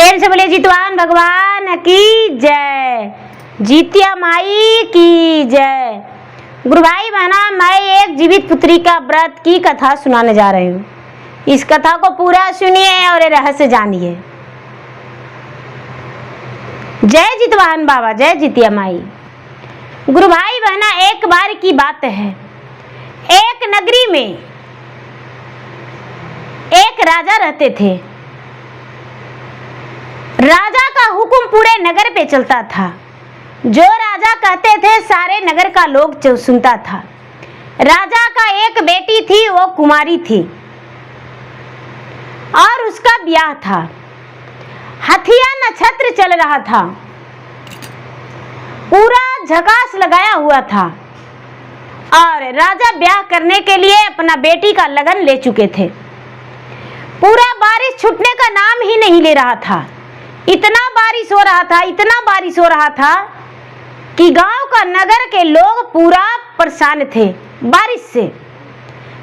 प्रेम से बोले जितवान भगवान की जय, जीतिया माई की जय। गुरु भाई बहना, मैं एक जीवित पुत्री का व्रत की कथा सुनाने जा रही हूँ। इस कथा को पूरा सुनिए और रहस्य जानिए। जय जितवान बाबा, जय जीतिया माई। गुरु भाई बहना, एक बार की बात है, एक नगरी में एक राजा रहते थे। राजा का हुक्म पूरे नगर पे चलता था। जो राजा कहते थे सारे नगर का लोग सुनता था। राजा का एक बेटी थी, वो कुमारी थी और उसका ब्याह था। हथिया नक्षत्र चल रहा था, पूरा झकास लगाया हुआ था और राजा ब्याह करने के लिए अपना बेटी का लगन ले चुके थे। पूरा बारिश छूटने का नाम ही नहीं ले रहा था। इतना बारिश हो रहा था, इतना बारिश हो रहा था कि गांव का नगर के लोग पूरा परेशान थे। बारिश से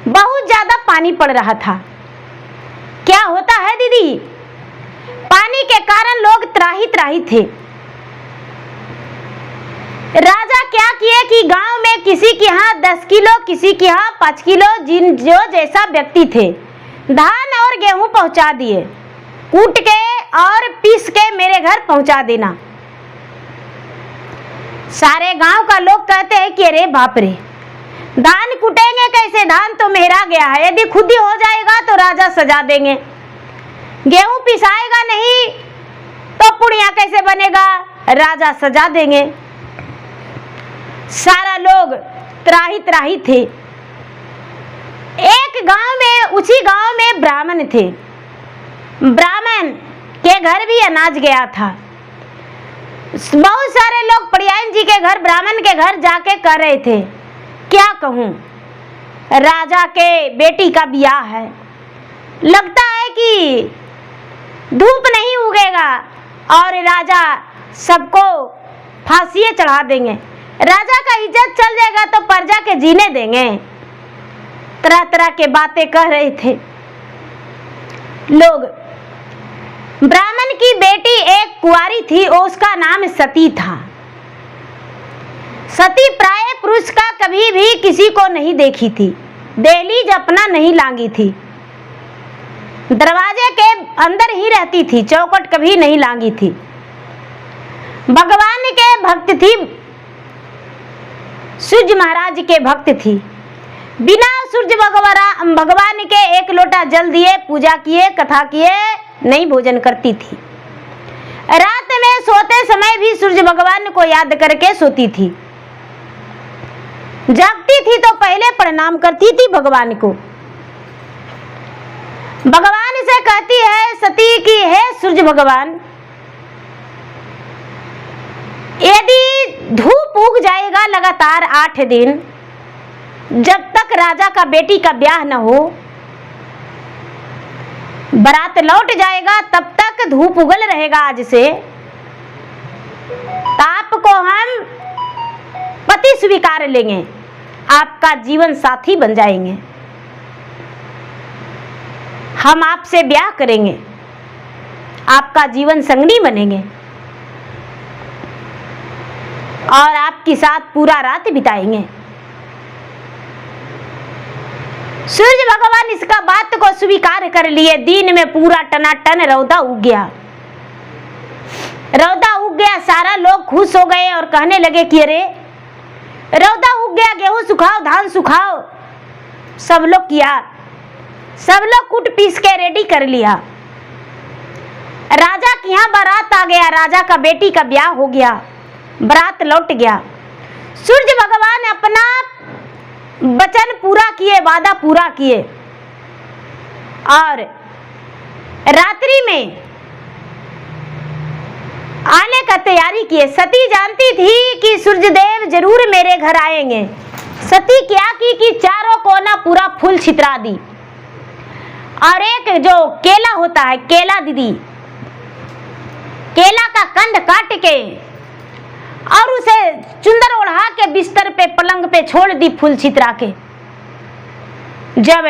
बहुत ज्यादा पानी पड़ रहा था। क्या होता है दीदी, पानी के कारण लोग त्राही त्राही थे। राजा क्या किए कि गांव में किसी के यहाँ 10 किलो, किसी के यहाँ 5 किलो, जो जैसा व्यक्ति थे, धान और गेहूं पहुंचा दिए। कूट के और पीस के मेरे घर पहुंचा देना। सारे गांव का लोग कहते हैं कि अरे बाप रे, धान कूटेंगे कैसे, धान तो मेहरा गया है, यदि खुद ही हो जाएगा तो राजा सजा देंगे। गेहूं पिसाएगा नहीं तो पुड़िया कैसे बनेगा, राजा सजा देंगे। सारा लोग त्राही त्राही थे। एक गांव में, उसी गांव में ब्राह्मण थे। ब्राह्मण के घर भी अनाज गया था। बहुत सारे लोग पड़ियाइन जी के घर, ब्राह्मण के घर जाके कह रहे थे, क्या कहूँ, राजा के बेटी का ब्याह है, लगता है कि धूप नहीं उगेगा और राजा सबको फांसी चढ़ा देंगे, राजा का इज्जत चल जाएगा तो प्रजा के जीने देंगे। तरह तरह के बातें कह रहे थे लोग। ब्राह्मण की बेटी एक कुंवारी थी, उसका नाम सती था। सती प्राय पुरुष का कभी भी किसी को नहीं देखी थी, दहलीज अपना नहीं लांगी थी, दरवाजे के अंदर ही रहती थी, चौखट कभी नहीं लांगी थी। भगवान के भक्त थी, सूर्य महाराज के भक्त थी। बिना सूर्य भगवान के एक लोटा जल दिए, पूजा किए, कथा किए, नहीं भोजन करती थी। रात में सोते समय भी सूर्य भगवान को याद करके सोती थी। जागती थी तो पहले प्रणाम करती थी भगवान को। भगवान से कहती है सती की, हे सूर्य भगवान, यदि धूप उग जाएगा लगातार 8 दिन, जब तक राजा का बेटी का ब्याह न हो, बारात लौट जाएगा, तब तक धूप उगल रहेगा आज से, आपको हम पति स्वीकार लेंगे, आपका जीवन साथी बन जाएंगे, हम आपसे ब्याह करेंगे, आपका जीवन संगनी बनेंगे और आपके साथ पूरा रात बिताएंगे। सूर्य भगवान इसका बात को स्वीकार कर लिए। दिन में पूरा टनाटन रौदा उग गया। रौदा उग गया, सारा लोग खुश हो गए और कहने लगे कि अरे रौदा उग गया, गेहूं सुखाओ, धान सुखाओ। सब लोग किया, सब लोग कूट पीस के रेडी कर लिया। राजा के यहाँ बारात आ गया, राजा का बेटी का ब्याह हो गया, बारात लौट गया। सूर्य भगवान अपना वचन पूरा किए, वादा पूरा किए और रात्रि में आने का तैयारी किए। सती जानती थी कि सूर्यदेव जरूर मेरे घर आएंगे। सती क्या की कि चारों कोना पूरा फूल छितरा दी और एक जो केला होता है, केला दीदी, केला का कंद काट के और उसे चुंदर ओढ़ा के बिस्तर पे, पलंग पे छोड़ दी फूल छितरा के। जब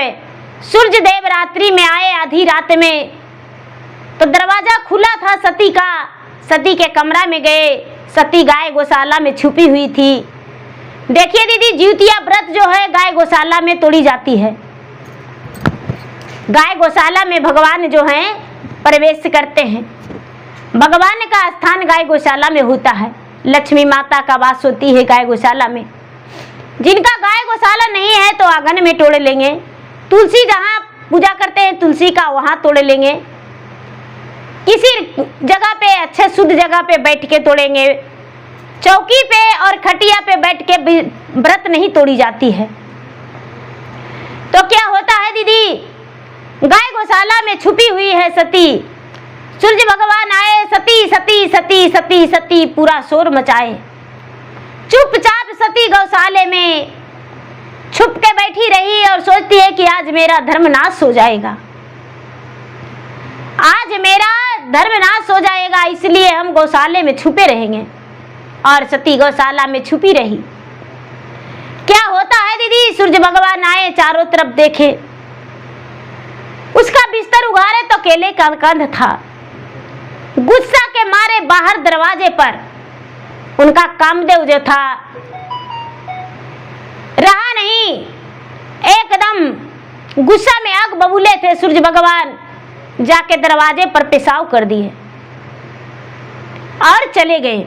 सूर्य देव रात्रि में आए, आधी रात में तो दरवाजा खुला था सती का। सती के कमरा में गए। सती गाय गौशाला में छुपी हुई थी। देखिए दीदी, जिउतिया व्रत जो है गाय गौशाला में तोड़ी जाती है। गाय गौशाला में भगवान जो हैं प्रवेश करते हैं। भगवान का स्थान गाय गौशाला में होता है। लक्ष्मी माता का वास होती है गाय गौशाला में। जिनका गाय गौशाला नहीं है तो आंगन में तोड़ लेंगे। तुलसी जहाँ पूजा करते हैं तुलसी का, वहाँ तोड़ लेंगे। किसी जगह पे अच्छे शुद्ध जगह पे बैठ के तोड़ेंगे। चौकी पे और खटिया पे बैठ के व्रत नहीं तोड़ी जाती है। तो क्या होता है दीदी, गाय गौशाला में छुपी हुई है सती। सूर्य भगवान आए, सती सती सती सती सती पूरा शोर मचाए। चुपचाप सती गौशाले में छुप के बैठी रही और सोचती है कि आज मेरा धर्मनाश हो जाएगा, आज मेरा धर्मनाश हो जाएगा, इसलिए हम गौशाले में छुपे रहेंगे। और सती गौशाला में छुपी रही। क्या होता है दीदी, सूर्य भगवान आए, चारों तरफ देखे, उसका बिस्तर उघाड़े तो केले का कंद था। गुस्सा के मारे बाहर दरवाजे पर उनका कामदेव जो था रहा नहीं, एकदम गुस्सा में आग बबूले थे। सूर्य भगवान जाके दरवाजे पर पेशाब कर दिए और चले गए।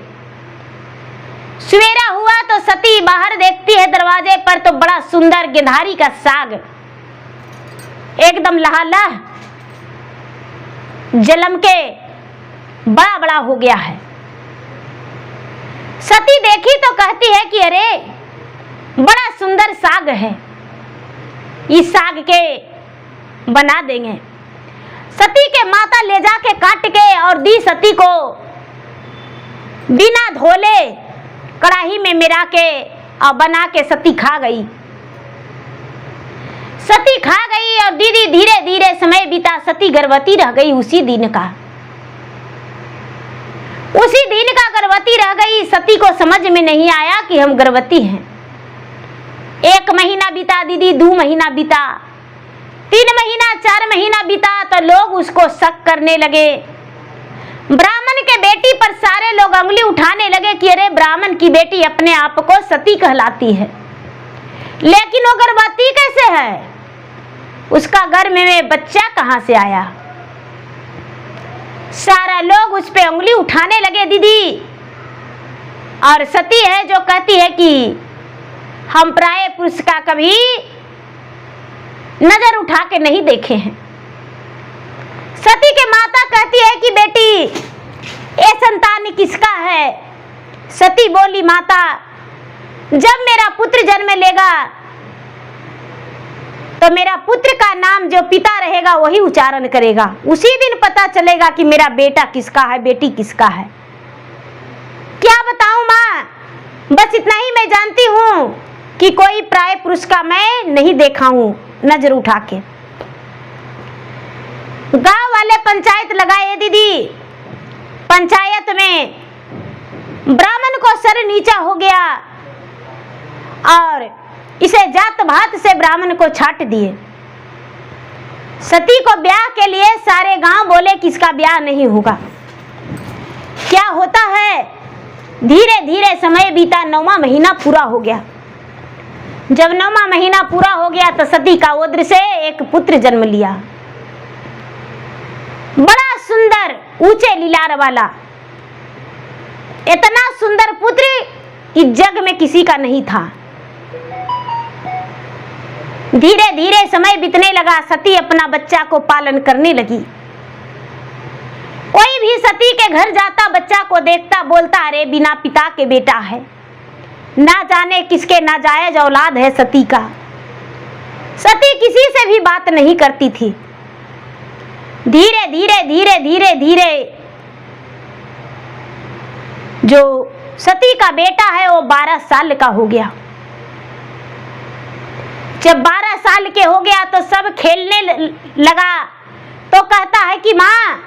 सवेरा हुआ तो सती बाहर देखती है दरवाजे पर, तो बड़ा सुंदर गिंधारी का साग एकदम लहालह जलम के बड़ा बड़ा हो गया है। सती देखी तो कहती है कि अरे बड़ा सुंदर साग है, इस साग के बना देंगे। सती के माता ले जाके काट के और दी सती को, बिना धोले कढ़ाई में मिला के और बना के सती खा गई। सती खा गई और दीदी धीरे धीरे समय बीता, सती गर्भवती रह गई। उसी दिन का गर्भवती रह गई। सती को समझ में नहीं आया कि हम गर्भवती हैं। 1 महीना बीता दीदी, 2 महीना बीता, 3 महीना, 4 महीना बीता तो लोग उसको शक करने लगे। ब्राह्मण के बेटी पर सारे लोग उंगली उठाने लगे कि अरे ब्राह्मण की बेटी अपने आप को सती कहलाती है, लेकिन वो गर्भवती कैसे है, उसका गर्भ में बच्चा कहां से आया। सारा लोग उस पे उंगली उठाने लगे दीदी। और सती है जो कहती है कि हम पराये पुरुष का कभी नजर उठा के नहीं देखे हैं। सती के माता कहती है कि बेटी ये संतान किसका है। सती बोली, माता जब मेरा पुत्र जन्म लेगा तो मेरा पुत्र का नाम जो पिता रहेगा वही उच्चारण करेगा, उसी दिन पता चलेगा कि मेरा बेटा किसका है, बेटी किसका है। क्या बताऊं माँ, बस इतना ही मैं जानती हूँ कि कोई प्राय पुरुष का मैं नहीं देखा हूँ नजर उठा के। गांव वाले पंचायत लगाए दीदी। पंचायत में ब्राह्मण को सर नीचा हो गया और इसे जात भात से ब्राह्मण को छाट दिए। सती को ब्याह के लिए सारे गांव बोले कि इसका ब्याह नहीं होगा। क्या होता है, धीरे धीरे समय बीता, 9वां महीना पूरा हो गया। जब 9वां महीना पूरा हो गया तो सती का उदर से एक पुत्र जन्म लिया, बड़ा सुंदर ऊंचे लीलार वाला। इतना सुंदर पुत्र कि जग में किसी का नहीं था। धीरे धीरे समय बीतने लगा। सती अपना बच्चा को पालन करने लगी। कोई भी सती के घर जाता, बच्चा को देखता, बोलता अरे बिना पिता के बेटा है, ना जाने किसके नाजायज औलाद है सती का। सती किसी से भी बात नहीं करती थी। धीरे धीरे धीरे धीरे धीरे जो सती का बेटा है वो 12 साल का हो गया। जब 12 साल के हो गया तो सब खेलने लगा, तो कहता है कि माँ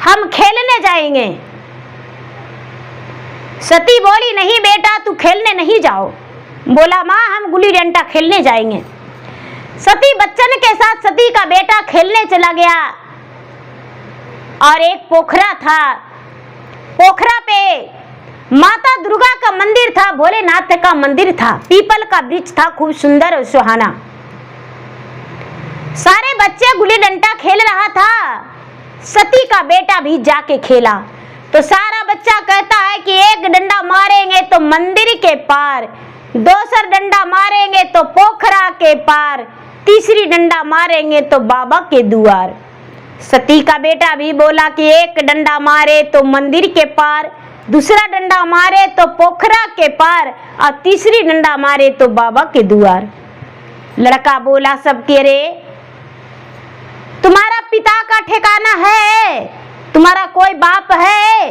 हम खेलने जाएंगे। सती बोली नहीं बेटा तू खेलने नहीं जाओ। बोला माँ हम गुल्ली डंडा खेलने जाएंगे। सती बच्चन के साथ सती का बेटा खेलने चला गया। और एक पोखरा था। पोखरा पे माता दुर्गा का मंदिर था, भोलेनाथ का मंदिर था, पीपल का वृक्ष था, खूब सुंदर और सुहाना। सारे बच्चे गुल्ली डंडा खेल रहा था। सती का बेटा भी जाके खेला। तो सारा बच्चा कहता है कि एक डंडा मारेंगे तो मंदिर के पार, दूसरा डंडा मारेंगे तो पोखरा के पार, तीसरी डंडा मारेंगे तो बाबा के द्वार। सती का बेटा भी बोला कि एक डंडा मारे तो मंदिर के पार, दूसरा डंडा मारे तो पोखरा के पार, और तीसरी डंडा मारे तो बाबा के द्वार। लड़का बोला सबके रे, तुम्हारा पिता का ठिकाना है? तुम्हारा कोई बाप है?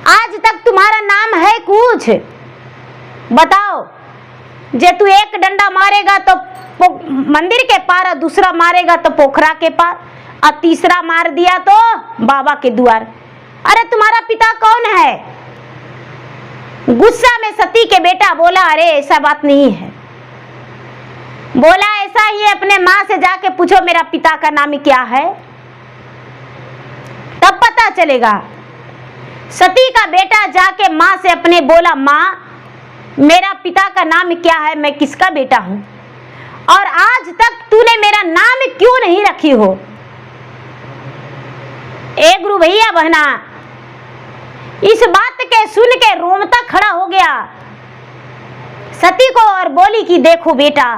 आज तक तुम्हारा नाम है कुछ? बताओ। जे तू एक डंडा मारेगा तो मंदिर के पार, और दूसरा मारेगा तो पोखरा के पार, और तीसरा मार दिया तो बाबा के द्वार। अरे तुम्हारा पिता कौन है? गुस्सा में सती के बेटा बोला, अरे ऐसा बात नहीं है। बोला ऐसा ही है, अपने माँ से जाके पूछो मेरा पिता का नाम क्या है, तब पता चलेगा। सती का बेटा जाके माँ से अपने बोला, माँ मेरा पिता का नाम क्या है, मैं किसका बेटा हूं, और आज तक तूने मेरा नाम क्यों नहीं रखी हो? एक गुरु भैया बहना इस बात के सुन के रोमता खड़ा हो गया सती को, और बोली कि देखो बेटा,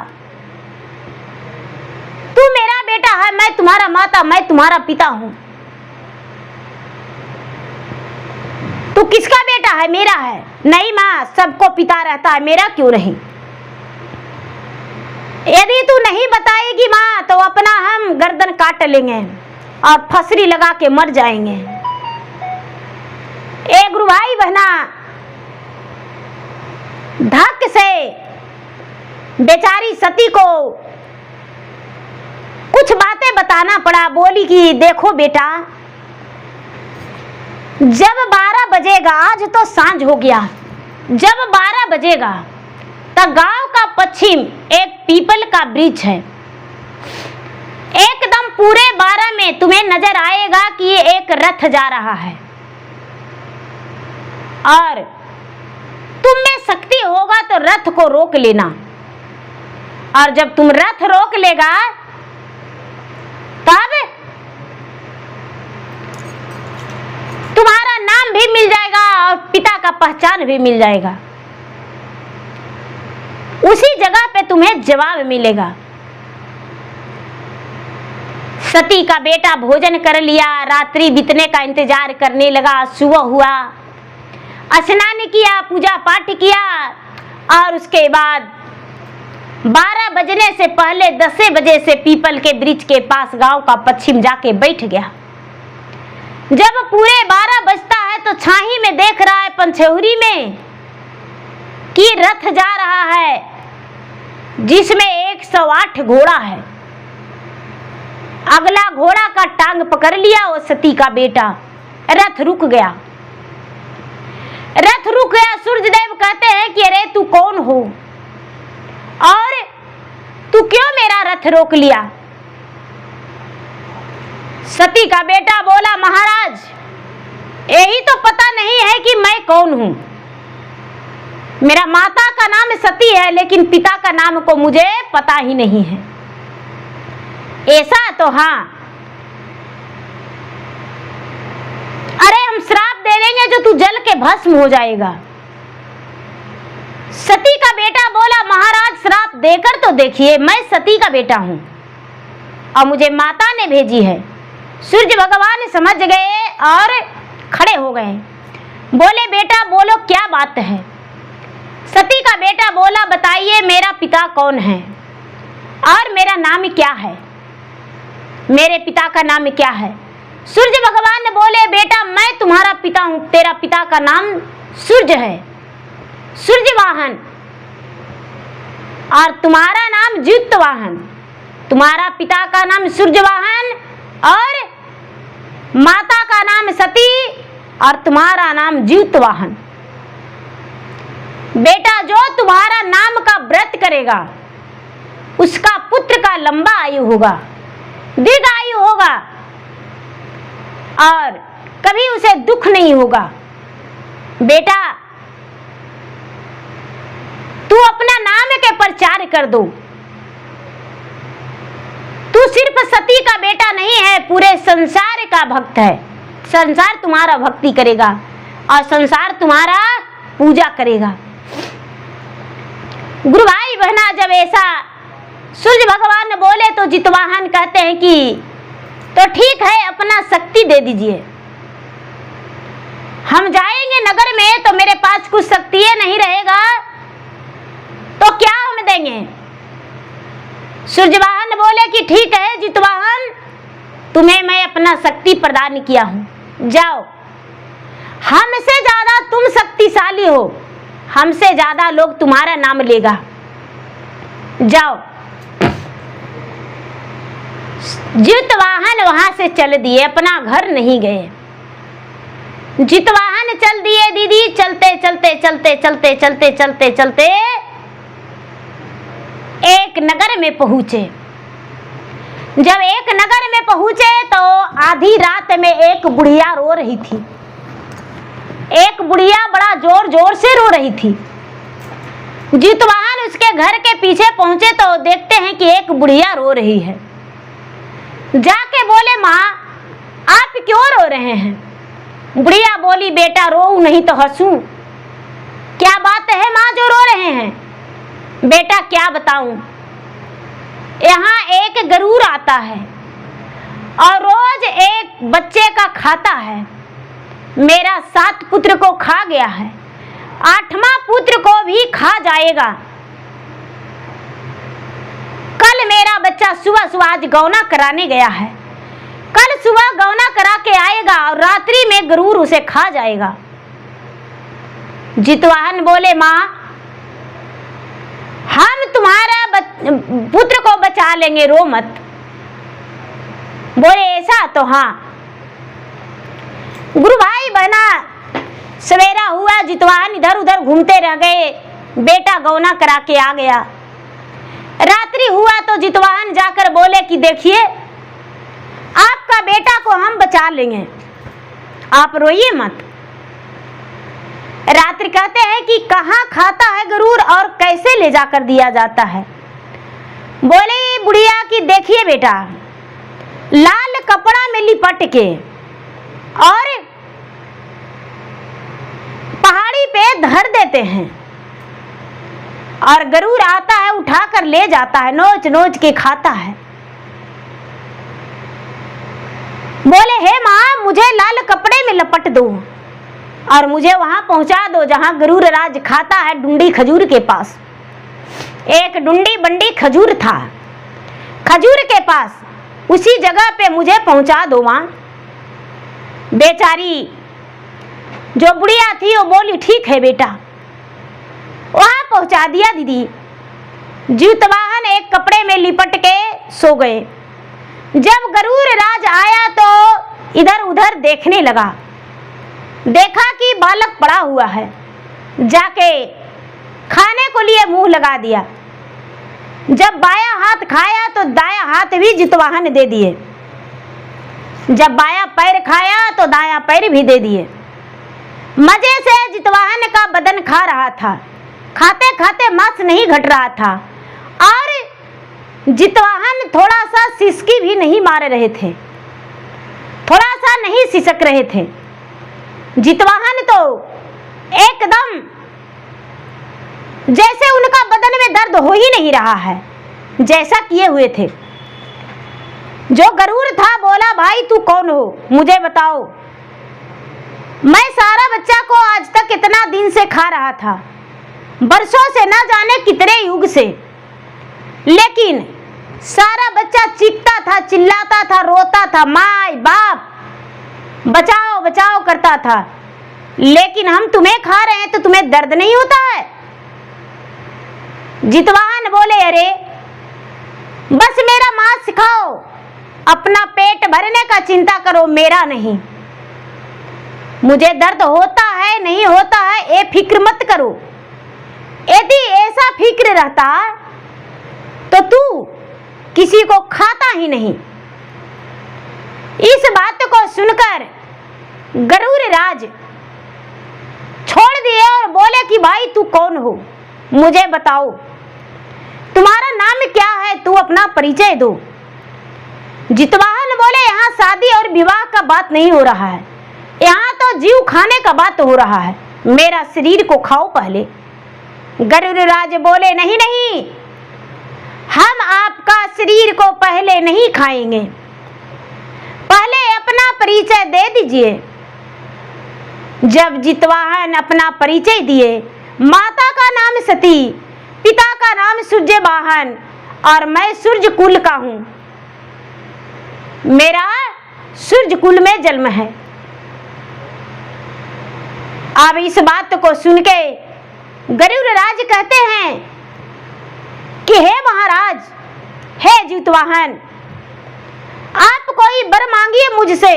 तू मेरा बेटा है, मैं तुम्हारा माता, मैं तुम्हारा पिता हूं। तू किसका बेटा है? मेरा है। नहीं माँ, सबको पिता रहता है, मेरा क्यों नहीं? यदि तू नहीं बताएगी माँ तो अपना हम गर्दन काट लेंगे और फसरी लगा के मर जाएंगे। एक गुरु भाई बहना धक से बेचारी सती को कुछ बातें बताना पड़ा। बोली कि देखो बेटा, जब 12 बजेगा, आज तो सांझ हो गया, जब 12 बजेगा तो गांव का पश्चिम एक पीपल का वृक्ष है। एकदम पूरे 12 में तुम्हें नजर आएगा कि ये एक रथ जा रहा है, और तुम में शक्ति होगा तो रथ को रोक लेना, और जब तुम रथ रोक लेगा तब तुम्हारा नाम भी मिल जाएगा और पिता का पहचान भी मिल जाएगा। उसी जगह पे तुम्हें जवाब मिलेगा। सती का बेटा भोजन कर लिया, रात्रि बीतने का इंतजार करने लगा। सुबह हुआ, स्नान किया, पूजा पाठ किया, और उसके बाद 12 बजने से पहले 10 बजे से पीपल के वृक्ष के पास गांव का पश्चिम जाके बैठ गया। जब पूरे 12 बजता है तो छाही में देख रहा है पंचेहुरी में कि रथ जा रहा है, जिसमें 108 घोड़ा है। अगला घोड़ा का टांग पकड़ लिया वो सती का बेटा। रथ रुक गया, रथ रुक गया। सूर्यदेव कहते हैं कि अरे तू कौन हो और तू क्यों मेरा रथ रोक लिया? सती का बेटा बोला, महाराज यही तो पता नहीं है कि मैं कौन हूं। मेरा माता का नाम सती है, लेकिन पिता का नाम को मुझे पता ही नहीं है। ऐसा तो हाँ, अरे हम श्राप दे देंगे जो तू जल के भस्म हो जाएगा। सती का बेटा बोला, महाराज श्राप देकर तो देखिए, मैं सती का बेटा हूं और मुझे माता ने भेजी है। सूर्य भगवान समझ गए और खड़े हो गए। बोले, बेटा बोलो क्या बात है? सती का बेटा बोला, बताइए मेरा पिता कौन है और मेरा नाम क्या है? मेरे पिता का नाम क्या है? सूर्य भगवान ने बोले, बेटा मैं तुम्हारा पिता हूं, तेरा पिता का नाम सूर्य है, सूर्यवाहन, और तुम्हारा नाम ज्योतिवाहन। तुम्हारा पिता का नाम सूर्यवाहन और माता का नाम सती और तुम्हारा नाम ज्योतिवाहन। बेटा जो तुम्हारा नाम का व्रत करेगा उसका पुत्र का लंबा आयु होगा, दीर्घ आयु होगा। और कभी उसे दुख नहीं होगा। बेटा, तू अपना नाम के प्रचार कर दो। तू सिर्फ सती का बेटा नहीं है, पूरे संसार का भक्त है। संसार तुम्हारा भक्ति करेगा और संसार तुम्हारा पूजा करेगा। गुरु भाई बहना, जब ऐसा सूर्य भगवान बोले तो जितवाहन कहते हैं कि तो ठीक है, अपना शक्ति दे दीजिए। हम जाएंगे नगर में तो मेरे पास कुछ शक्ति नहीं रहेगा तो क्या हम देंगे? सूर्यवाहन बोले कि ठीक है जितवाहन, तुम्हें मैं अपना शक्ति प्रदान किया हूं, जाओ। हमसे ज्यादा तुम शक्तिशाली हो, हमसे ज्यादा लोग तुम्हारा नाम लेगा, जाओ। जितवाहन वहां से चल दिए, अपना घर नहीं गए। जितवाहन चल दिए दीदी, चलते चलते चलते चलते चलते चलते चलते एक नगर में पहुंचे। जब एक नगर में पहुंचे तो आधी रात में एक बुढ़िया रो रही थी। एक बुढ़िया बड़ा जोर जोर से रो रही थी। जितवाहन उसके घर के पीछे पहुंचे तो देखते हैं कि एक बुढ़िया रो रही है। जाके बोले, माँ आप क्यों रो रहे हैं? बुढ़िया बोली, बेटा रो नहीं तो हंसू। क्या बात है माँ जो रो रहे हैं? बेटा क्या बताऊं, यहाँ एक गरुड़ आता है और रोज एक बच्चे का खाता है। मेरा 7 पुत्र को खा गया है, 8वां पुत्र को भी खा जाएगा। कल मेरा बच्चा सुबह सुबह आज गौना कराने गया है, कल सुबह गौना करा के आएगा और रात्रि में गरुड़ उसे खा जाएगा। जितवाहन बोले, माँ हम तुम्हारा पुत्र को बचा लेंगे, रो मत। बोले ऐसा तो हाँ। गुरु भाई बहना, सवेरा हुआ, जितवाहन इधर उधर घूमते रह गए। बेटा गौना करा के आ गया। रात्रि हुआ तो जितवाहन जाकर बोले कि देखिए आपका बेटा को हम बचा लेंगे, आप रोइए मत। रात्रि कहते हैं कि कहाँ खाता है गरुड़ और कैसे ले जाकर दिया जाता है? बोले बुढ़िया कि देखिए बेटा, लाल कपड़ा में लिपट के और पहाड़ी पे धर देते हैं और गरुड़ आता है उठाकर ले जाता है, नोच नोच के खाता है। बोले हे माँ मुझे लाल कपड़े में लपट दो और मुझे वहां पहुंचा दो जहां गरुड़ राज खाता है, डुंडी खजूर के पास। एक डुंडी बंडी खजूर था, खजूर के पास उसी जगह पे मुझे पहुंचा दो मां। बेचारी जो बुढ़िया थी वो बोली ठीक है बेटा, वहां पहुंचा दिया दीदी। जितवाहन एक कपड़े में लिपट के सो गए। जब गरुड़ राज आया तो इधर उधर देखने लगा, देखा कि बालक पड़ा हुआ है, जाके खाने को लिए मुंह लगा दिया। जब बाया हाथ खाया तो दाया हाथ भी जितवाहन दे दिए। जब बाया पैर खाया तो दाया पैर भी दे दिए। मजे से जितवाहन का बदन खा रहा था, खाते खाते मांस नहीं घट रहा था और जितवाहन थोड़ा सा सिसकी भी नहीं मार रहे थे, थोड़ा सा नहीं सिसक रहे थे। जितवाहन तो एकदम जैसे उनका बदन में दर्द हो ही नहीं रहा है, जैसा किए हुए थे। जो गरुड़ था बोला भाई तू कौन हो, मुझे बताओ। मैं सारा बच्चा को आज तक इतना दिन से खा रहा था, बरसों से, ना जाने कितने युग से, लेकिन सारा बच्चा चीखता था, चिल्लाता था, रोता था, माँ बाप बचाओ बचाओ करता था, लेकिन हम तुम्हें खा रहे हैं तो तुम्हें दर्द नहीं होता है? जितवाहन बोले अरे बस मेरा मांस सिखाओ, अपना पेट भरने का चिंता करो, मेरा नहीं। मुझे दर्द होता है नहीं होता है ये फिक्र मत करो। यदि ऐसा फिक्र रहता तो तू किसी को खाता ही नहीं। इस बात को सुनकर गरुड़ राज छोड़ दिए और बोले कि भाई तू कौन हो, मुझे बताओ, तुम्हारा नाम क्या है, तू अपना परिचय दो। जितवाहन बोले यहाँ शादी और विवाह का बात नहीं हो रहा है, यहाँ तो जीव खाने का बात हो रहा है, मेरा शरीर को खाओ पहले। गरुड़ राज बोले नहीं नहीं, हम आपका शरीर को पहले नहीं खाएंगे, पहले अपना परिचय दे दीजिए। जब जितवाहन अपना परिचय दिए, माता का नाम सती, पिता का नाम सूर्यवाहन और मैं सूर्य कुल का हूं, मेरा सूर्य कुल में जन्म है। अब इस बात को सुन के गरुड़ राज कहते हैं कि हे महाराज, हे जितवाहन, आप कोई वर मांगिए मुझसे,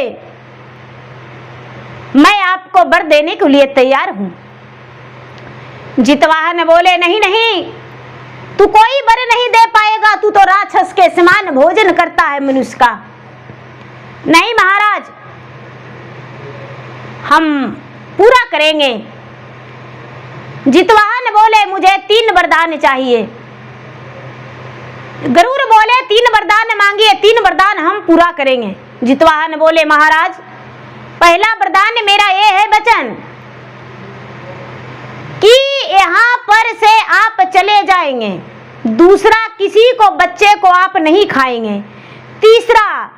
मैं आपको वर देने के लिए तैयार हूं। जितवाहन बोले नहीं नहीं, तू कोई वर नहीं दे पाएगा, तू तो राक्षस के समान भोजन करता है मनुष्य का। नहीं महाराज, हम पूरा करेंगे। जितवाहन बोले मुझे 3 वरदान चाहिए। गरुड़ बोले 3 वरदान मांगिए, 3 वरदान हम पूरा करेंगे। जितवाहन बोले महाराज, पहला वरदान मेरा ये है वचन कि यहाँ पर से आप चले जाएंगे, दूसरा किसी को बच्चे को आप नहीं खाएंगे, तीसरा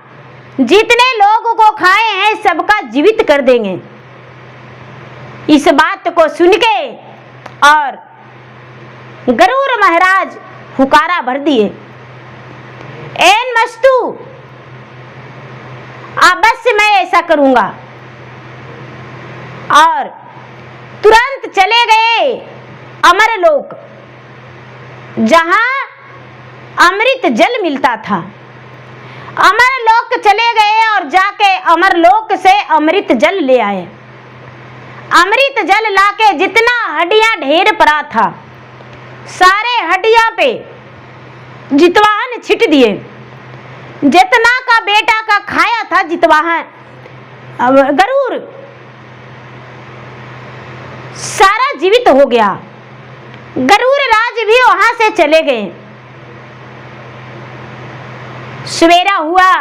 जितने लोगों को खाए हैं सबका जीवित कर देंगे। इस बात को सुन के और गरुड़ महाराज हुकारा भर दिए, एन मस्तु, अवश्य मैं ऐसा करूंगा। और तुरंत चले गए अमरलोक, जहां अमृत जल मिलता था। अमरलोक चले गए और जाके अमरलोक से अमृत जल ले आए। अमृत जल लाके जितना हड्डियां ढेर पड़ा था, सारे हड्डियां पे जितवाहन छिट दिए। जितना का बेटा का खाया था जितवाहन गरुड़, सारा जीवित हो गया। गरुड़ राज भी वहां से चले गए। सवेरा हुआ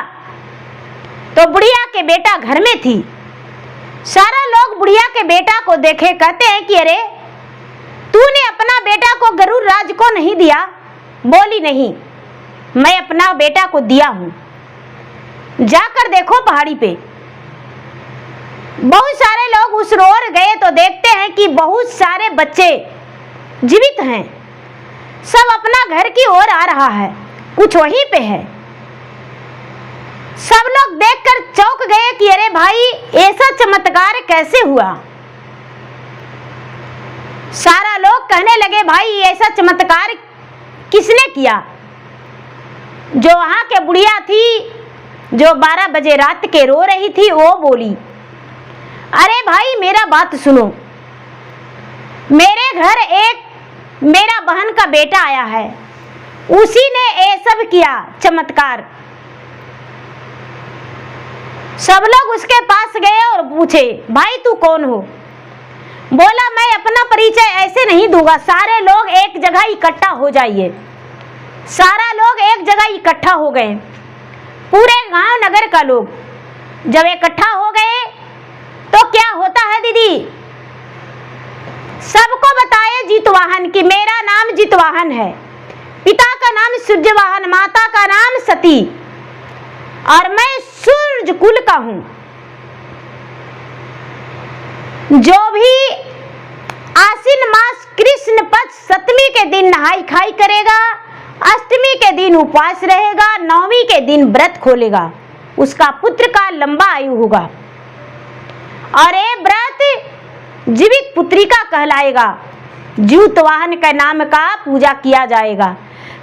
तो बुढ़िया के बेटा घर में थी। सारा लोग बुढ़िया के बेटा को देखे, कहते हैं कि अरे तूने अपना बेटा को गरुड़ राज को नहीं दिया? बोली नहीं, मैं अपना बेटा को दिया हूं, जाकर देखो पहाड़ी पे। बहुत सारे लोग उस ओर गए तो देखते हैं कि बहुत सारे बच्चे जीवित हैं, सब अपना घर की ओर आ रहा है, कुछ वहीं पे है। सब लोग देखकर चौंक गए कि अरे भाई ऐसा चमत्कार कैसे हुआ। सारा लोग कहने लगे भाई ऐसा चमत्कार किसने किया? जो वहां के बुढ़िया थी, जो 12 बजे रात के रो रही थी, वो बोली, अरे भाई मेरा बात सुनो, मेरे घर एक मेरा बहन का बेटा आया है, उसी ने ये सब किया चमत्कार। सब लोग उसके पास गए और पूछे, भाई तू कौन हो? बोला मैं अपना परिचय ऐसे नहीं दूंगा, सारे लोग एक जगह इकट्ठा हो जाइए। सारा लोग एक जगह इकट्ठा हो गए, पूरे गांव नगर का लोग जब इकट्ठा हो गए तो क्या होता है दीदी, सबको बताए जितवाहन कि मेरा नाम जितवाहन है, पिता का नाम सूर्यवाहन, माता का नाम सती और मैं सूर्य कुल का हूं। जो भी आश्विन मास कृष्ण पक्ष 7वीं के दिन नहाई खाई करेगा, अष्टमी के दिन उपवास रहेगा, 9वीं के दिन व्रत खोलेगा, उसका पुत्र का लंबा आयु होगा और ये व्रत जीवित पुत्रिका कहलाएगा। जितवाहन के नाम का पूजा किया जाएगा।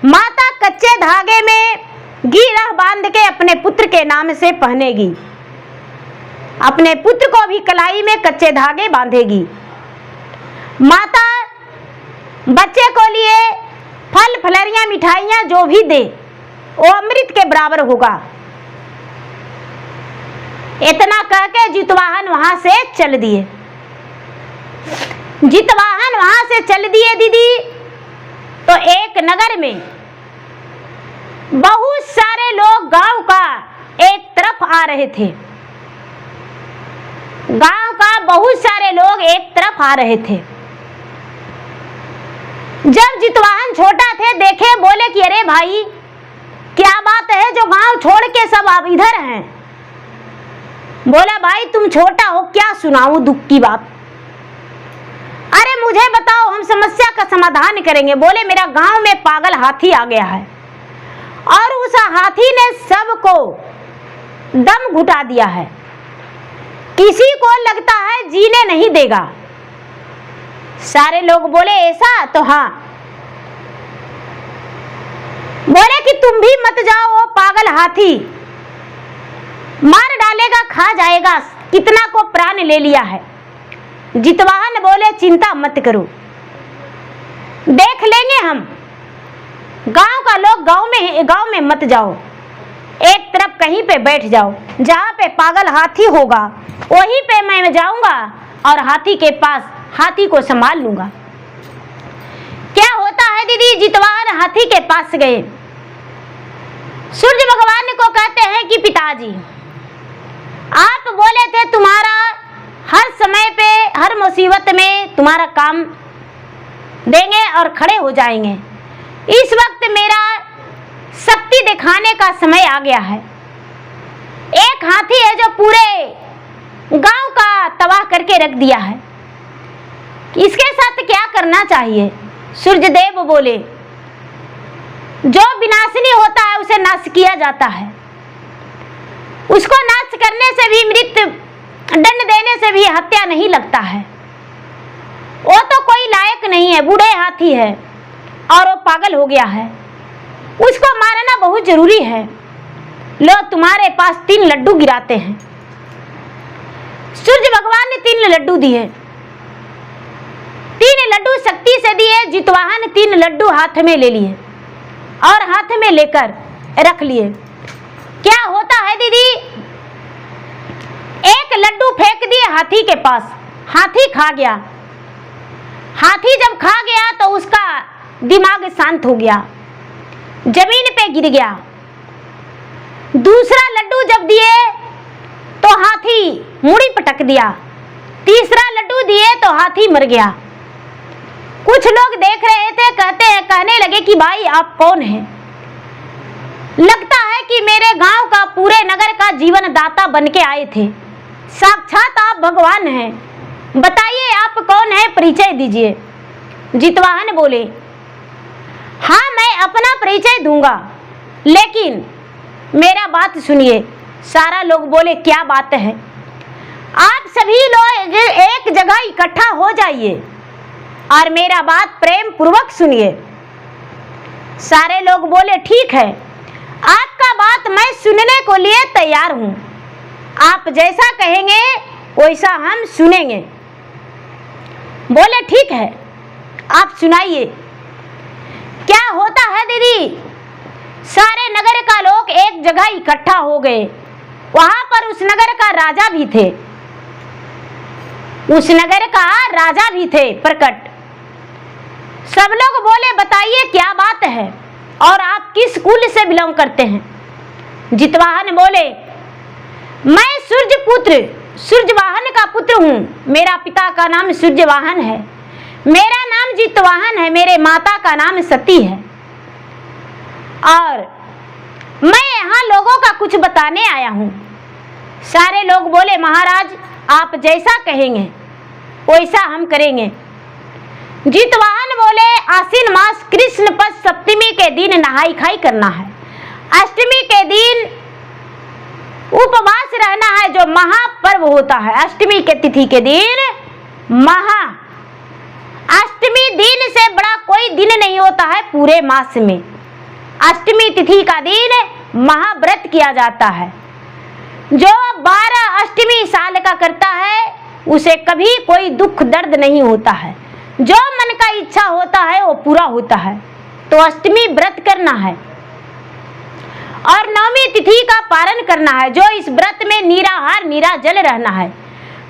माता कच्चे धागे में गिरह बांध के अपने पुत्र के नाम से पहनेगी, अपने पुत्र को भी कलाई में कच्चे धागे बांधेगी। माता बच्चे को लिए फल फलरियां मिठाइयां जो भी दे वो अमृत के बराबर होगा। इतना कह के जितवाहन वहां से चल दिए। जितवाहन वहां से चल दिए दीदी, तो एक नगर में बहुत सारे लोग गांव का एक तरफ आ रहे थे। गांव का बहुत सारे लोग एक तरफ आ रहे थे। जब जितवाहन छोटा थे, देखे, बोले कि अरे भाई क्या बात है जो गांव छोड़ के सब आप इधर हैं। बोला भाई तुम छोटा हो, क्या सुनाऊं दुख की बात। अरे मुझे बताओ, हम समस्या का समाधान करेंगे। बोले मेरा गांव में पागल हाथी आ गया है और उस हाथी ने सबको दम घुटा दिया है, किसी को लगता है जीने नहीं देगा। सारे लोग बोले ऐसा? तो हाँ। बोले कि तुम भी मत जाओ, वो पागल हाथी मार डालेगा, खा जाएगा, कितना को प्राण ले लिया है। जितवाहन बोले चिंता मत करो, देख लेंगे हम। गांव का लोग गांव में मत जाओ, एक तरफ कहीं पे बैठ जाओ, जहां पे पागल हाथी होगा वहीं पे मैं जाऊंगा और हाथी के पास हाथी को संभाल लूंगा। क्या होता है दीदी, जितवाहन हाथी के पास गए। सूर्य भगवान को कहते हैं कि पिताजी आप बोले थे तुम्हारा हर समय पे हर मुसीबत में तुम्हारा काम देंगे और खड़े हो जाएंगे। इस वक्त मेरा शक्ति दिखाने का समय आ गया है। एक हाथी है जो पूरे गांव का तबाह करके रख दिया है, इसके साथ क्या करना चाहिए। सूर्य देव बोले जो विनाशनी होता है उसे नाश किया जाता है, उसको नाश करने से भी, मृत्यु दंड देने से भी हत्या नहीं लगता है। वो तो कोई लायक नहीं है, बूढ़े हाथी है और वो पागल हो गया है, उसको मारना बहुत जरूरी है। लो तुम्हारे पास 3 लड्डू गिराते हैं। सूर्य भगवान ने 3 लड्डू दिए, 3 लड्डू शक्ति से दिए। जितवाहन 3 लड्डू हाथ में ले लिए और हाथ में लेकर रख लिए। क्या होता है दीदी, एक लड्डू फेंक दिए हाथी के पास, हाथी खा गया। हाथी जब खा गया तो उसका दिमाग शांत हो गया, जमीन पे गिर गया। दूसरा लड्डू जब दिए तो हाथी मुड़ी पटक दिया। तीसरा लड्डू दिए तो हाथी मर गया। कुछ लोग देख रहे थे, कहने लगे कि भाई आप कौन हैं? लगता है कि मेरे गांव का, पूरे नगर का जीवन दाता बन के आए थे, साक्षात आप भगवान हैं। बताइए आप कौन है, परिचय दीजिए। जितवाहन बोले हाँ मैं अपना परिचय दूंगा, लेकिन मेरा बात सुनिए। सारा लोग बोले क्या बात है? आप सभी लोग एक जगह इकट्ठा हो जाइए और मेरा बात प्रेम पूर्वक सुनिए। सारे लोग बोले ठीक है, आपका बात मैं सुनने को लिए तैयार हूं, आप जैसा कहेंगे वैसा हम सुनेंगे। बोले ठीक है, आप सुनाइए। क्या होता है दीदी, सारे नगर का लोग एक जगह इकट्ठा हो गए। वहां पर उस नगर का राजा भी थे, उस नगर का राजा भी थे प्रकट। सब लोग बोले बताइए क्या बात है और आप किस कुल से बिलोंग करते हैं? जितवाहन बोले मैं सूर्यपुत्र सूर्यवाहन का पुत्र हूँ, मेरा पिता का नाम सूर्यवाहन है, मेरा नाम जितवाहन है, मेरे माता का नाम सती है और मैं यहाँ लोगों का कुछ बताने आया हूँ। सारे लोग बोले महाराज आप जैसा कहेंगे वैसा हम करेंगे। जितवाहन बोले आश्विन मास कृष्ण पक्ष सप्तमी के दिन नहाई खाई करना है, अष्टमी के दिन उपवास रहना है, जो महापर्व होता है। अष्टमी के तिथि के दिन अष्टमी दिन से बड़ा कोई दिन नहीं होता है पूरे मास में। अष्टमी तिथि का दिन महाव्रत किया जाता है। जो 12 अष्टमी साल का करता है उसे कभी कोई दुख दर्द नहीं होता है, जो मन का इच्छा होता है वो पूरा होता है। तो अष्टमी व्रत करना है और नवमी तिथि का पारण करना है। जो इस व्रत में निराहार निराजल रहना है।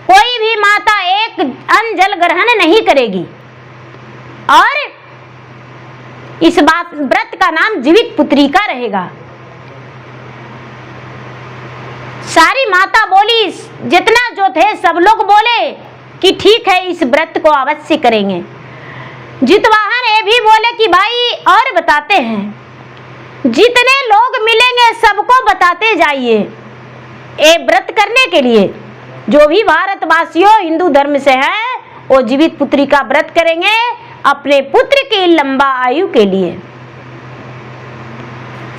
कोई भी माता एक अन्न जल ग्रहण नहीं करेगी। और इस बात व्रत का नाम जीवित पुत्रिका रहेगा। सारी माता बोली, जितना जो थे सब लोग बोले कि ठीक है, इस व्रत को अवश्य करेंगे। जितवाहन ये भी बोले कि भाई और बताते हैं, जितने लोग मिलेंगे सबको बताते जाइए ये व्रत करने के लिए। जो भी भारतवासियों हिंदू धर्म से है वो जीवित पुत्री का व्रत करेंगे अपने पुत्र की लंबा आयु के लिए।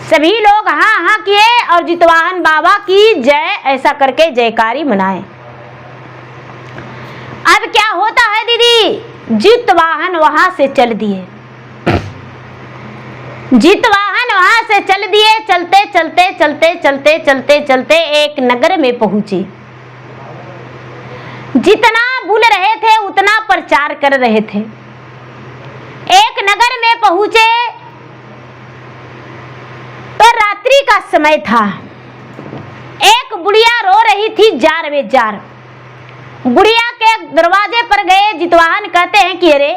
सभी लोग हाँ हाँ किए और जितवाहन बाबा की जय ऐसा करके जयकारी मनाए। अब क्या होता है दीदी, जितवाहन वहां से चल दिए। जितवाहन वहां से चल दिए। चलते चलते चलते चलते चलते चलते एक नगर में पहुंचे। जितना बुल रहे थे उतना प्रचार कर रहे थे। एक नगर में पहुंचे तो रात्रि का समय था। एक बुढ़िया रो रही थी जार में जार। बुढ़िया के दरवाजे पर गए। जितवाहन कहते हैं कि अरे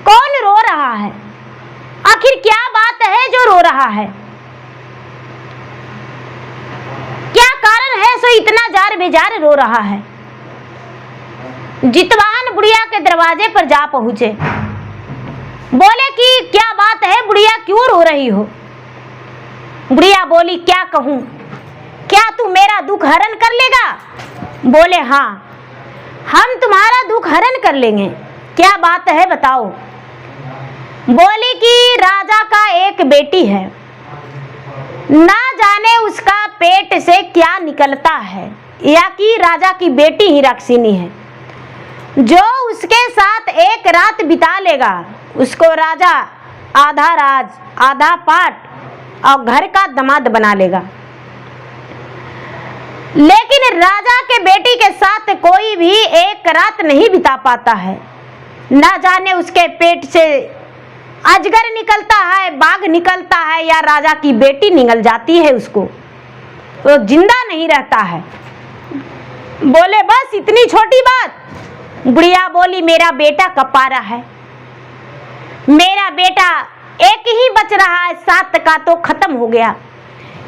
कौन रो रहा है, आखिर क्या बात है जो रो रहा है, क्या कारण है सो इतना जार बेजार रो रहा है। जितवाहन बुढ़िया के दरवाजे पर जा पहुंचे। बोले कि क्या बात है बुढ़िया, क्यों रो रही हो। बुढ़िया बोली, क्या कहूं, क्या तू मेरा दुख हरण कर लेगा। बोले हाँ, हम तुम्हारा दुख हरण कर लेंगे, क्या बात है बताओ। बोली कि राजा का एक बेटी है, ना जाने उसका पेट से क्या निकलता है, या कि राजा की बेटी ही राक्षिनी है। जो उसके साथ एक रात बिता लेगा उसको राजा आधा राज आधा पाट और घर का दामाद बना लेगा। लेकिन राजा के बेटी के साथ कोई भी एक रात नहीं बिता पाता है। ना जाने उसके पेट से अजगर निकलता है, बाघ निकलता है, या राजा की बेटी निकल जाती है, उसको वो जिंदा नहीं रहता है। बोले बस इतनी छोटी बात। बुढ़िया बोली, मेरा बेटा कपारा है, मेरा बेटा एक ही बच रहा है, 7 का तो खत्म हो गया।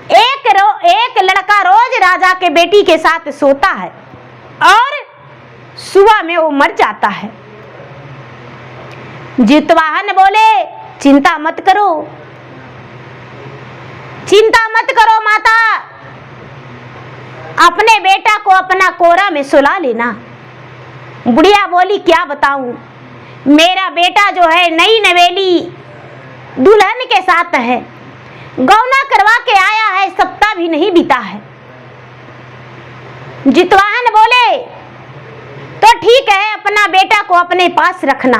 एक लड़का रोज राजा के बेटी के साथ सोता है और सुबह में वो मर जाता है। जितवाहन बोले, चिंता मत करो, चिंता मत करो माता, अपने बेटा को अपना कोरा में सुला लेना। बुढ़िया बोली, क्या बताऊं, मेरा बेटा जो है नई नवेली दुल्हन के साथ है, गौना करवा के आया है, सप्ताह भी नहीं बीता है। जितवाहन बोले, तो ठीक है, अपना बेटा को अपने पास रखना।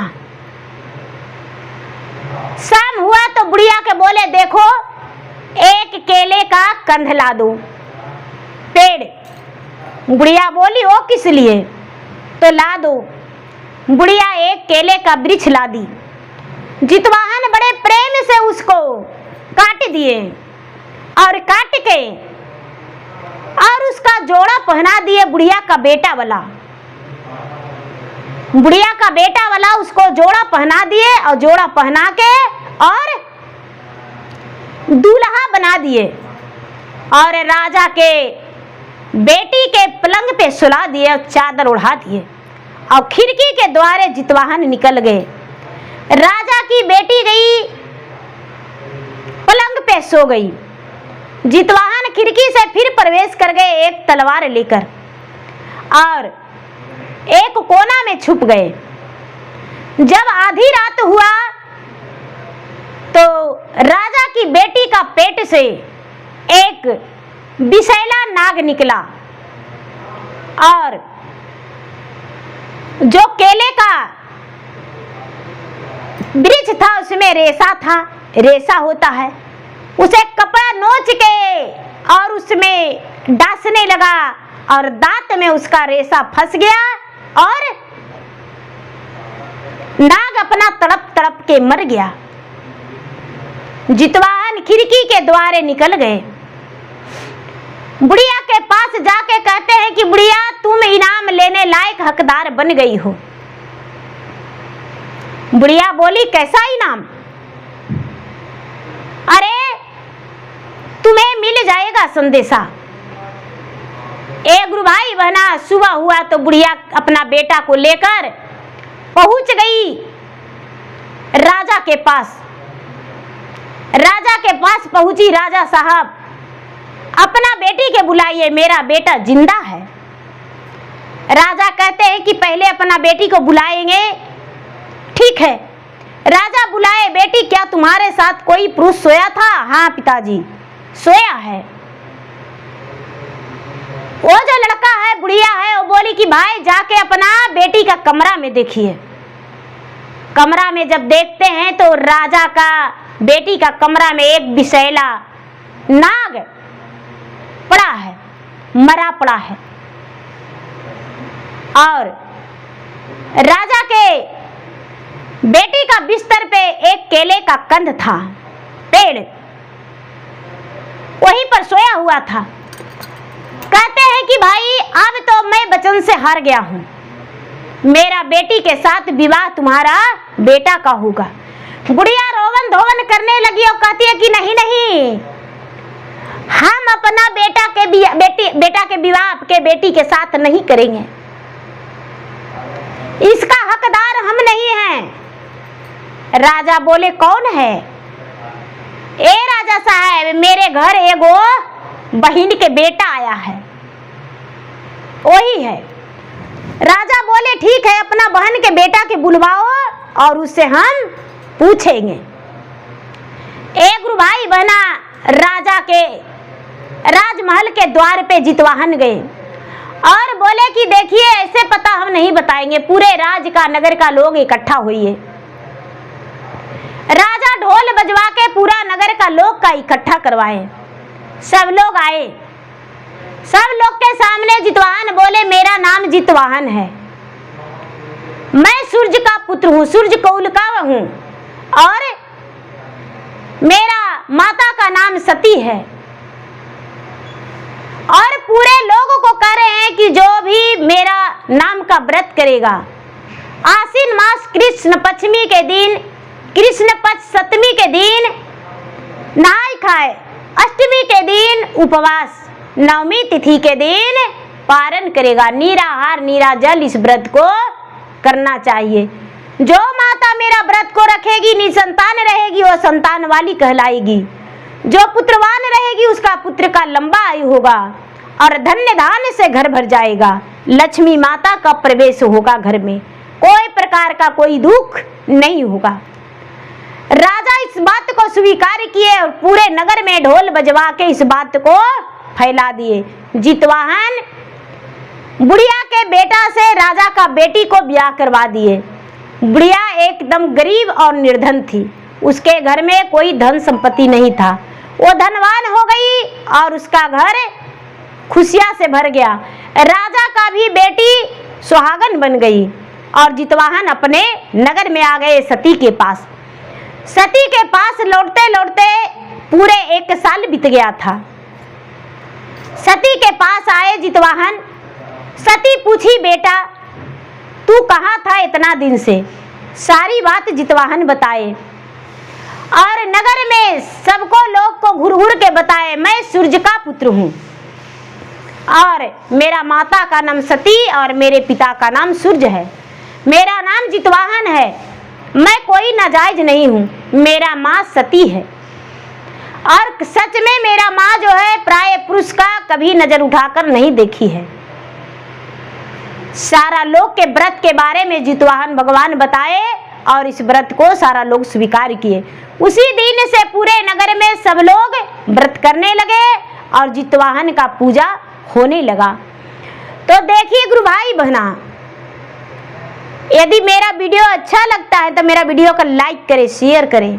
शाम हुआ तो बुढ़िया के बोले, देखो एक केले का कंध ला दो, पेड़। बुढ़िया बोली, ओ किस लिए, तो ला दो। बुढ़िया एक केले का वृक्ष ला दी। जितवाहन बड़े प्रेम से उसको काट दिए और काट के और उसका जोड़ा पहना दिए बुढ़िया का बेटा वाला। बुढ़िया का बेटा वाला उसको जोड़ा पहना दिए और जोड़ा पहना के और दूल्हा बना दिए और राजा के बेटी के पलंग पे सुला दिए और चादर उड़ा दिए और खिड़की के द्वारे जितवाहन निकल गए। राजा की बेटी गई पलंग पे सो गई। जितवाहन खिड़की से फिर प्रवेश कर गए एक तलवार लेकर और एक कोना में छुप गए। जब आधी रात हुआ तो राजा की बेटी का पेट से एक विषैला नाग निकला और जो केले का वृक्ष था उसमें रेशा था, रेशा होता है, उसे कपड़ा नोच के और उसमें डांसने लगा और दांत में उसका रेशा फंस गया और नाग अपना तड़प तड़प के मर गया। जितवाहन खिड़की के द्वारे निकल गए। बुढ़िया के पास जाके कहते हैं कि बुढ़िया, तुम इनाम लेने लायक हकदार बन गई हो। बुढ़िया बोली, कैसा इनाम? अरे तुम्हें मिल जाएगा संदेशा। एक गुरु भाई बहना, सुबह हुआ तो बुढ़िया अपना बेटा को लेकर पहुंच गई राजा के पास। राजा के पास पहुंची, राजा साहब अपना बेटी के बुलाइए, मेरा बेटा जिंदा है। राजा कहते हैं कि पहले अपना बेटी को बुलाएंगे। ठीक है, राजा बुलाए। बेटी, क्या तुम्हारे साथ कोई पुरुष सोया था? हाँ पिताजी, सोया है। वो जो लड़का है, बुढ़िया है, वो बोली कि भाई जाके अपना बेटी का कमरा में देखिए। कमरा में जब देखते हैं तो राजा का बेटी का कमरा में एक विषैला नाग पड़ा है, मरा पड़ा है। और राजा के बेटी का बिस्तर पे एक केले का कंद था, पेड़, वहीं पर सोया हुआ था। कहते हैं कि भाई अब तो मैं वचन से हार गया हूं, मेरा बेटी के साथ विवाह तुम्हारा बेटा का होगा। बुढ़िया रोवन धोवन करने लगी और कहती है कि नहीं नहीं, हम अपना बेटा के विवाह आपके बेटी के साथ नहीं करेंगे, इसका हकदार हम नहीं हैं। राजा बोले, कौन है? ए राजा साहब, मेरे घर एगो बहन के बेटा आया है, वही है। राजा बोले, ठीक है, अपना बहन के बेटा के बुलवाओ और उससे हम पूछेंगे। एक गुरु भाई बहना राजा के राजमहल के द्वार पे जितवाहन गए और बोले कि देखिए, ऐसे पता हम नहीं बताएंगे, पूरे राज का नगर का लोग इकट्ठा हुई। राजा ढोल बजवा के पूरा नगर का लोग का इकट्ठा करवाए। सब लोग आए, सब लोग के सामने जितवाहन बोले, मेरा नाम जितवाहन है, मैं सूर्य का पुत्र हूँ, सूर्य कौल का हूँ, और मेरा माता का नाम सती है। और पूरे लोगों को कह रहे हैं कि जो भी मेरा नाम का व्रत करेगा, आश्विन मास कृष्ण पश्चिमी के दिन, कृष्ण पक्ष सप्तमी के दिन नहाय खाए, अष्टमी के दिन उपवास, नवमी तिथि के दिन पारण करेगा, निराहार निराजल इस व्रत को करना चाहिए। जो माता मेरा व्रत को रखेगी, निसंतान रहेगी, वो संतान वाली कहलाएगी। जो पुत्रवान रहेगी, उसका पुत्र का लंबा आयु होगा और धन्य धान्य से घर भर जाएगा। लक्ष्मी माता का प्रवेश होगा घर में, कोई प्रकार का कोई दुख नहीं होगा। राजा इस बात को स्वीकार किए और पूरे नगर में ढोल बजवा के इस बात को फैला दिए। जितवाहन बुढ़िया के बेटा से राजा का बेटी को ब्याह करवा दिए। बुढ़िया एकदम गरीब और निर्धन थी, उसके घर में कोई धन संपत्ति नहीं था, वो धनवान हो गई और उसका घर खुशियां से भर गया। राजा का भी बेटी सुहागन बन गई और जितवाहन अपने नगर में आ गए सती के पास। सती के पास लौटते लौटते पूरे 1 साल बीत गया था। सती के पास आए जितवाहन। सती पूछी, बेटा तू कहाँ था इतना दिन से? सारी बात जितवाहन बताए और नगर में सबको लोग को घुर घुर के बताए, मैं सूर्य का पुत्र हूँ और मेरा माता का नाम सती और मेरे पिता का नाम सूर्य है, मेरा नाम जितवाहन है, मैं कोई नाजायज नहीं हूँ, मेरा माँ सती है और सच में मेरा माँ जो है प्राय पुरुष का कभी नजर उठाकर नहीं देखी है। सारा लोग के व्रत के बारे में जितवाहन भगवान बताए और इस व्रत को सारा लोग स्वीकार किए। उसी दिन से पूरे नगर में सब लोग व्रत करने लगे और जितवाहन का पूजा होने लगा। तो देखिए गुरु भाई बहना, यदि मेरा वीडियो अच्छा लगता है तो मेरा वीडियो को लाइक करें, शेयर करें।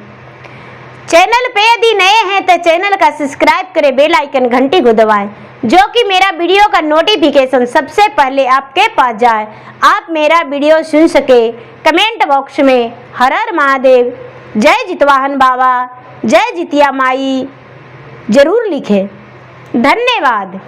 चैनल पे यदि नए हैं तो चैनल का सब्सक्राइब करें, बेल आइकन घंटी को दबाएं, जो कि मेरा वीडियो का नोटिफिकेशन सबसे पहले आपके पास जाए, आप मेरा वीडियो सुन सके। कमेंट बॉक्स में हर हर महादेव, जय जितवाहन बाबा, जय जितिया माई जरूर लिखें। धन्यवाद।